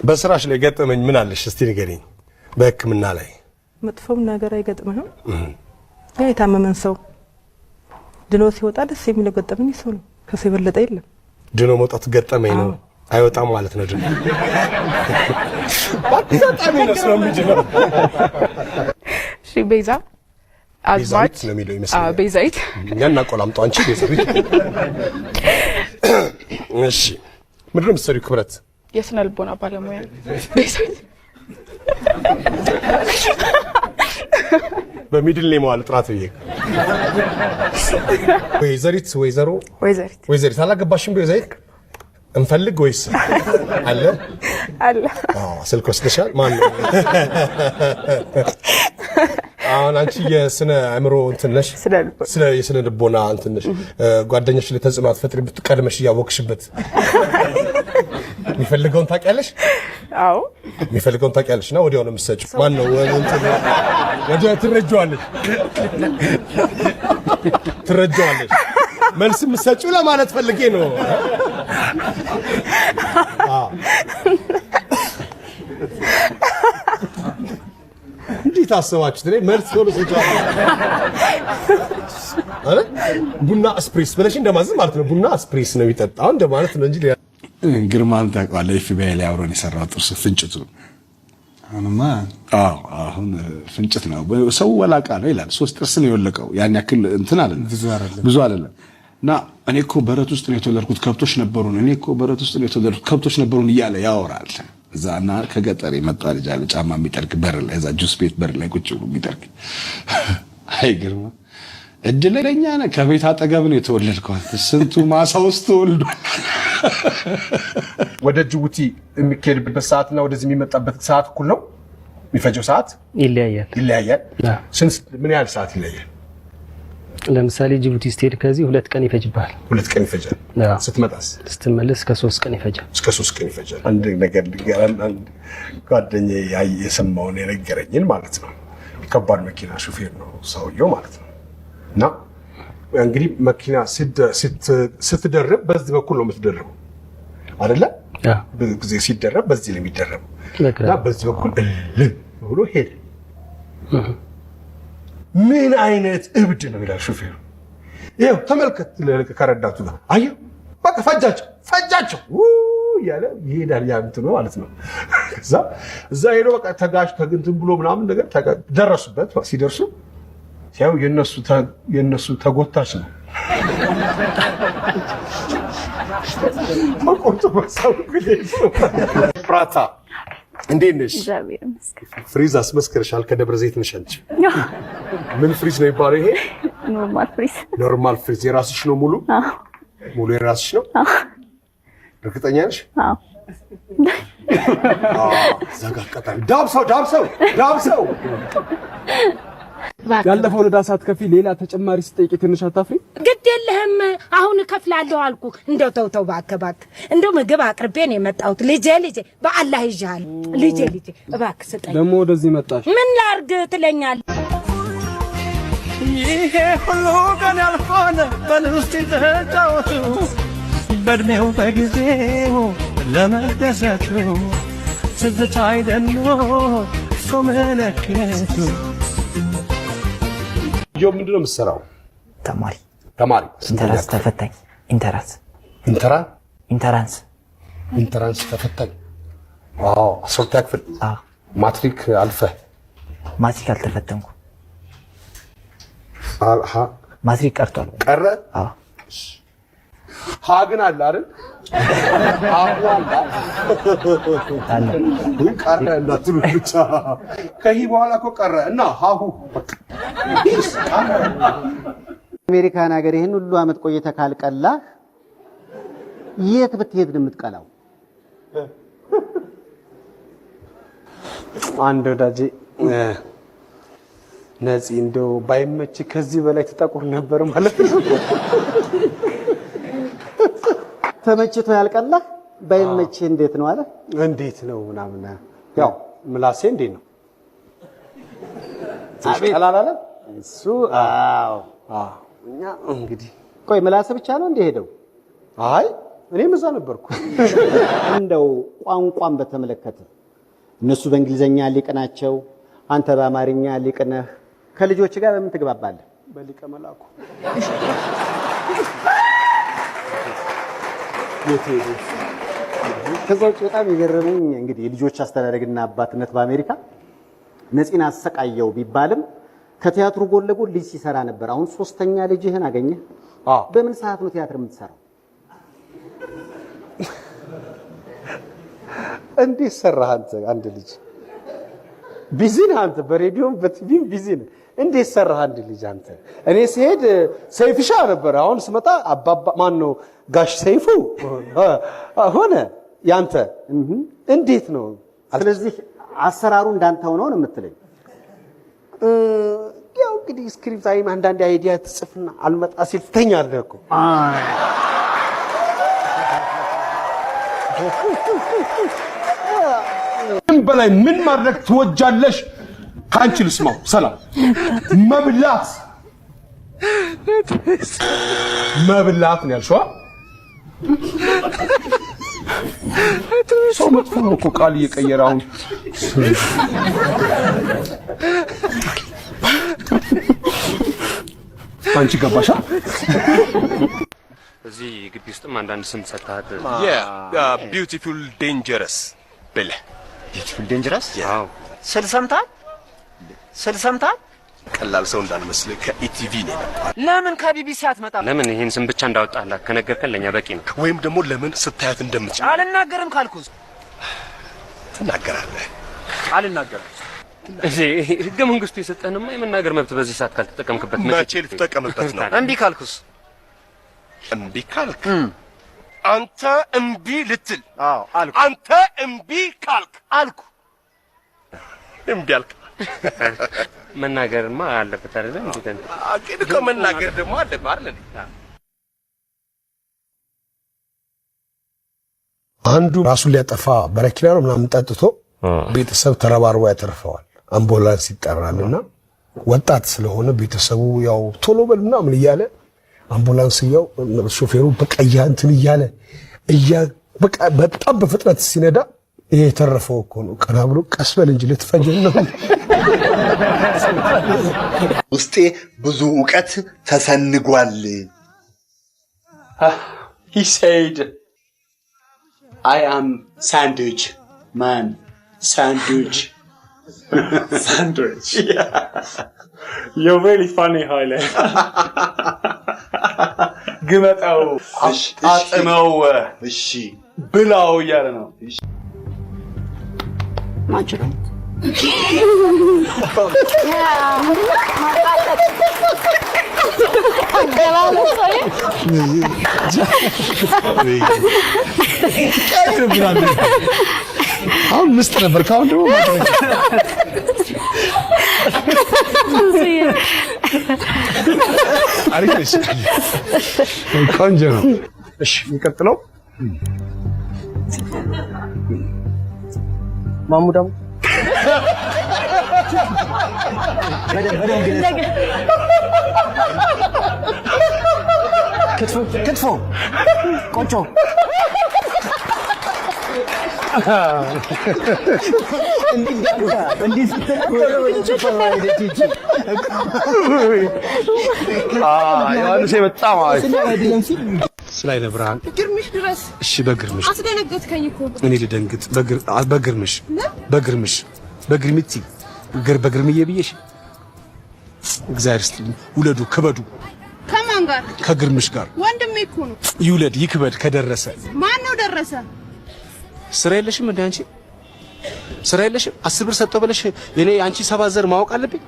በስራሽ ላይ ገጠመኝ ምን አለሽ እስቲ ንገሪኝ በህክምና ላይ መጥፎም ነገር አይገጥምህም ያ የታመመን ሰው ድኖ ሲወጣ ደስ የሚል ገጠመኝ ሰው ነው ከሰው የበለጠ የለም ድኖ መውጣት ገጠመኝ ነው አይወጣም ማለት ነው ድኖ ባጣጣሚ ነው ሰው ምንድነው እሺ ቤዛ አዝማች ነው የሚለው ይመስላል ቤዛይት እኛና ቆላምጣው አንቺ ቤዛይት እሺ ምንድነው የምትሰሪው ክብረት የስነ ልቦና ባለሙያ ቤዛይት በሚድል ኔም ዋለ ጥራት ይሄ ወይዘሪት አላገባሽም ቤዛይት እንፈልግ ወይስ አለ ስልክ ወስደሻል ማን ነው አሁን አንቺ የስነ አእምሮ እንትን ነሽ ስለ የስነ ልቦና እንትን ነሽ ጓደኛሽ ለተጽዕኖ አትፈጥሪ ብትቀድመሽ ያወቅሽበት የሚፈልገውን ታውቂያለሽ አዎ የሚፈልገውን ታውቂያለሽ እና ወዲያው ነው የምትሰጪው ማን ነው እንትን ወዲያው ትረጃዋለሽ መልስ የምትሰጪው ለማለት ፈልጌ ነው እንዴት አሰባችሁት እኔ መልስ ሆኖ ሰጫለሁ አረ ቡና ስፕሬስ ብለሽ እንደማዘዝ ማለት ነው ቡና ስፕሬስ ነው የሚጠጣው እንደማለት ነው እንጂ ግርማን ታውቃለህ ኤፍቢአይ ላይ አብሮን የሰራው ጥርስ ፍንጭቱ አሁን ፍንጭት ነው ሰው ወላቃ ነው ይላል ሶስት ጥርስ ነው የወለቀው ያን ያክል እንትን አይደለም ብዙ አይደለም እና እኔ እኮ በረት ውስጥ ነው የተወለድኩት ከብቶች ነበሩን እያለ ያወራል እዛና ከገጠር የመጣ ልጅ አለ ጫማ የሚጠርግ በር ላይ እዛ ጁስ ቤት በር ላይ ቁጭ ብሎ የሚጠርግ አይ ግርማ እድለኛ ነህ ከቤት አጠገብ ነው የተወለድከው ስንቱ ማሳ ውስጥ ተወልዶ ወደ ጅቡቲ የሚኬድበት ሰዓትና ወደዚህ የሚመጣበት ሰዓት እኩል ነው የሚፈጀው ሰዓት ይለያያል ስንት ምን ያህል ሰዓት ይለያያል ለምሳሌ ጅቡቲ ስትሄድ ከዚህ 2 ቀን ይፈጅባል 2 ቀን ይፈጃል ስትመጣስ ስትመለስ ከ3 ቀን ይፈጃል አንድ ነገር ልንገርህ አንድ ጓደኛዬ የሰማውን የነገረኝን ማለት ነው ከባድ መኪና ሹፌር ነው ሰውየው ማለት ነው እና እንግዲህ መኪና ስትደርብ በዚህ በኩል ነው የምትደርበው አይደለ ብዙ ጊዜ ሲደረብ በዚህ ነው የሚደረበው እና በዚህ በኩል ብሎ ሄደ ምን አይነት እብድ ነው ይላል ሹፌሩ ይሄው ተመልከት ከረዳቱ ጋር አየው በቃ ፈጃቸው ያለ ይሄዳል ያንተው ማለት ነው እዛ ሄዶ በቃ ተጋሽ ተግንትን ብሎ ምናምን ነገር ደረሱበት ሲደርሱ ያው የነሱ ተጎታች ነው ማቆርጡ በሳው ግሌስ ፕራታ እንዴት ነሽ ፍሪዝ አስመስከርሻል ከደብረ ዘይት ነሽ አንቺ ምን ፍሪዝ ነው ይባላል ይሄ ኖርማል ፍሪዝ የራስሽ ነው ሙሉ የራስሽ ነው እርግጠኛ ነሽ ዘጋቀጣ ዳብሰው ያለፈውን ዳሳት ከፊ ሌላ ተጨማሪ ስጠይቅ ትንሽ አታፍሪ ግድ የለህም አሁን ከፍላለሁ አልኩ እንደው ተው ባከባክ እንደው ምግብ አቅርቤ ነው የመጣሁት ልጄ በአላህ ይጃል ልጄ እባክህ ስጠኝ ደሞ ወደዚህ መጣሽ ምን ላርግ ትለኛል ይሄ ሁሉ ቀን ያልሆነ በልስቲ ተጫወቱ በእድሜው በጊዜው ለመደሰቱ ትዝታ አይደሎ ሶመለከቱ ጆ ምንድነው የምትሰራው ተማሪ ኢንተራንስ ተፈታኝ ኢንተራንስ ተፈታኝ ዋው አስርታ ክፍል ማትሪክ አልፈህ ማትሪክ አልተፈተንኩ ማትሪክ ቀረ ግን አለ አይደል ቀረ እንዳትሉ ብቻ ከዚህ በኋላ እኮ ቀረ እና ሃሁ አሜሪካን ሀገር ይሄን ሁሉ አመት ቆይተ ካልቀላ የት ብትሄድ ነው የምትቀላው አንድ ወዳጄ ነፂ እንደው ባይመች ከዚህ በላይ ተጠቁር ነበር ማለት ነው ተመችቶ ያልቀላ ባይመች እንዴት ነው አለ እንዴት ነው ምናምን ያው ምላሴ እንዴት ነው ተሽቀላላለ እሱ እኛ እንግዲህ ቆይ ምላስ ብቻ ነው እንደ ሄደው አይ እኔም እዛ ነበርኩ። እንደው ቋንቋን በተመለከተ እነሱ በእንግሊዘኛ ሊቅ ናቸው፣ አንተ በአማርኛ ሊቅ ነህ። ከልጆች ጋር በምን ትግባባለህ? በሊቀ መላኩ ከዛ ውጭ በጣም የገረመኝ እንግዲህ የልጆች አስተዳደግና አባትነት በአሜሪካ ነፂን አሰቃየው ቢባልም ከቲያትሩ ጎን ለጎን ልጅ ሲሰራ ነበር። አሁን ሶስተኛ ልጅህን አገኘህ። በምን ሰዓት ነው ቲያትር የምትሰራው? እንዴት ሰራህ አንተ? አንድ ልጅ ቢዚ ነህ አንተ፣ በሬዲዮም በቲቪም ቢዚ ነህ። እንዴት ሰራህ አንድ ልጅ አንተ? እኔ ሲሄድ ሰይፍሻ ነበር፣ አሁን ስመጣ አባባ ማን ነው ጋሽ ሰይፉ ሆነ። ያንተ እንዴት ነው? ስለዚህ አሰራሩ እንዳንተ ሆኖ ነው የምትለኝ? ያው እንግዲህ ስክሪፕት አይም አንዳንድ አይዲያ ትጽፍና አልመጣ ሲል ትተኛለህ እኮ። ምን በላይ ምን ማድረግ ትወጃለሽ? ካንቺ ልስማው። ሰላም መብላት ነው ያልሽው? ሰው መጥፎ ነው እኮ ቃል እየቀየረ አሁን። አንቺ ገባሻ? እዚህ ግቢ ውስጥም አንዳንድ ስም ሰጥተሃል። ቢዩቲፉል ዴንጀረስ ብለህ። ቢዩቲፉል ዴንጀረስ? አዎ። ስል ሰምተሃል? ቀላል ሰው እንዳልመስልህ ከኢቲቪ ነው የመጣው። ለምን ከቢቢሲ አትመጣም? ለምን ይሄን ስም ብቻ እንዳወጣላት ከነገርከን ለኛ በቂ ነው። ወይም ደግሞ ለምን ስታያት እንደምትችል። አልናገርም ካልኩስ? ትናገራለህ። አልናገርም። ህገ መንግስቱ የሰጠህንማ የመናገር መብት በዚህ ሰዓት ካልተጠቀምክበት መቼ ልትጠቀምበት ነው? እምቢ ካልኩስ? እምቢ ካልክ አንተ እምቢ ልትል? አዎ አልኩ። አንተ እምቢ ካልክ አልኩ። እምቢ አልክ። መናገርማ አለበት አይደል? እንዴት አቂድ ከመናገር ደግሞ አለበት አይደል? አንዱ ራሱን ሊያጠፋ በረኪና ነው ምናምን ጠጥቶ ቤተሰብ ተረባርቦ ያተርፈዋል። አምቡላንስ ይጠራልና ወጣት ስለሆነ ቤተሰቡ ያው ቶሎ በል ምናምን እያለ አምቡላንስ ያው ሾፌሩ በቀያ እንትን እያለ በቃ በጣም በፍጥነት ሲነዳ ይሄ የተረፈው እኮ ነው። ቀና ብሎ ቀስ በል እንጂ ልትፈጀን ነው። ውስጤ ብዙ ዕውቀት ተሰንጓል። He said, I am sandwich man. Sandwich. Sandwich. Yeah. You're really funny, Haile. ግመጣው አጥመው እሺ ብላው እያለ ነው። ማጭሮ አሁን ምስጥ ነበር ካሁን ደግሞ አሪፍ ቆንጆ ነው። እሺ የሚቀጥለው ማሙዳም ክትፎ ቆጮ ዮሐንስ የመጣ ማለት ስላይነ ብርሃን ግርምሽ ድረስ እሺ በግርምሽ አስደነገጥከኝ እኮ እኔ ልደንግጥ በግርምሽ በግርምቲ በግርምዬ ብዬሽ እግዚአብሔር ይስጥልኝ። ውለዱ ክበዱ። ከማን ጋር? ከግርምሽ ጋር። ወንድሜ እኮ ነው። ይውለድ ይክበድ። ከደረሰ ማን ነው ደረሰ? ስራ የለሽም እንዴ አንቺ? ስራ የለሽም? 10 ብር ሰጠው ብለሽ የኔ አንቺ 7 ዘር ማወቅ አለብኝ?